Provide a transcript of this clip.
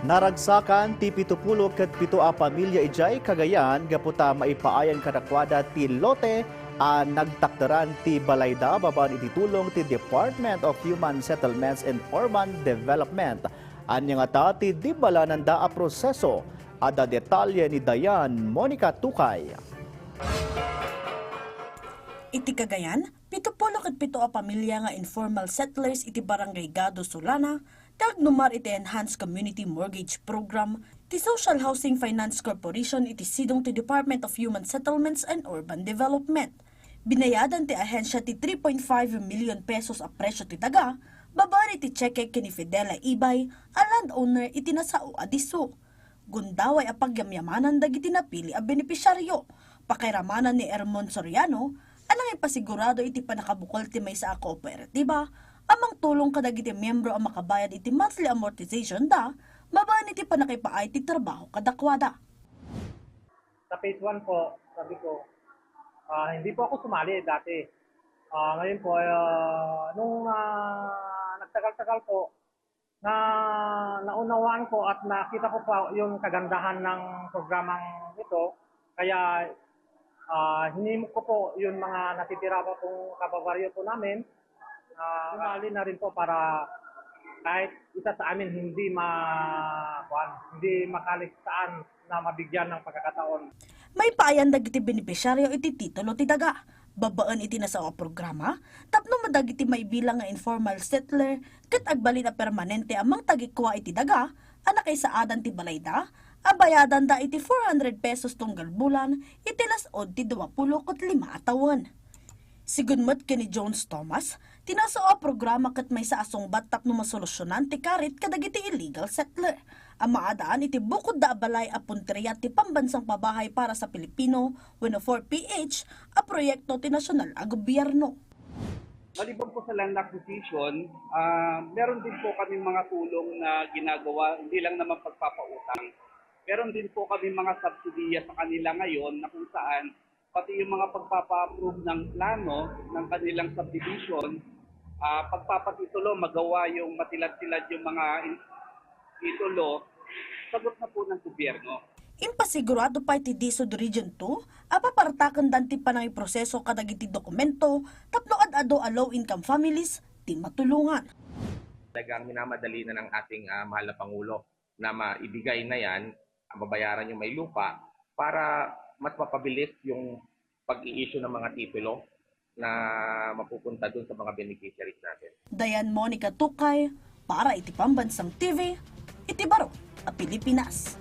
Naragsakan ti 70 ket 7 a pamilya ijay Cagayan gaputa maipaayan kadakwada ti lote a nagtakdaran ti balayda babaen iti tulong ti Department of Human Settlements and Urban Development. Anya nga ta ti dibalanan da a proseso. Ada detalye ni Dayan Monica Tukay. Iti Cagayan, 77 a pamilya nga informal settlers iti Barangay Gado Solana, tagnumar iti Enhanced Community Mortgage Program, ti Social Housing Finance Corporation iti sidong ti Department of Human Settlements and Urban Development. Binayadan ti ahensya ti 3.5 million pesos a presyo ti daga, babari ti cheque kini Fidela Ibay, a landowner iti nasao adiso. Gundaway a pagyamyamanan dagiti napili a benepisyaryo, pakiramanan ni Ermon Soriano, anang ipasigurado iti panakabukol ti maysa a kooperatiba, amang tulong kadagiti miyembro ang makabayad iti monthly amortization da, mabaan iti panakipaay ti trabaho kadakwada. Sa phase 1 po, sabi ko, hindi po ako sumali dati. Ngayon po, nung nagtagal-tagal po, naunawaan ko at nakita ko pa yung kagandahan ng programang ito. Kaya hinimok ko po yung mga natitira pa pong kababaryo po namin. Sumali na rin po para kahit isa sa amin hindi makaliksaan na mabigyan ng pagkakataon. May paayan dagiti benepisyaryo iti titulo ti daga. Babaan iti nasa o programa, tapno madagiti may bilang nga informal settler, ket agbalin na permanente amang tagikwa iti daga, anak ay saadan ti balayda, abayadan da iti 400 pesos tunggal bulan, iti lasod ti 25 atawan. Sigunmat kini Jones Thomas, tinasa o programa ket may sa asungbat tapno masolusyonan ti karit kadagiti illegal settler. Ang maadaan iti bukod da abalay a punteriya ti pambansang pabahay para sa Pilipino, 104PH, a proyekto ti nasyonal a gobyerno. Maliban po sa land acquisition, meron din po kami mga tulong na ginagawa, hindi lang naman pagpapautang. Meron din po kami mga subsidiya sa kanila ngayon na kung saan pati yung mga pagpapa-approve ng plano ng kanilang subdivision, pagpapatitulo, magawa yung matilad-tilad yung mga titulo, sagot na po ng gobyerno. Impasigurado pa iti DSUD Region 2, apapartakan danti pa ng proseso kadagiti dokumento, tapno ad-ado a low-income families, ti matulungan. Talagang minamadali na ng ating mahal na Pangulo na maibigay na yan, mabayaran yung may lupa para mas mapabilis yung pag-i-issue ng mga titulo na mapupunta dun sa mga beneficiaries natin. Dayan Monica Tukay, para iti Pambansang TV, iti Baro, a Pilipinas.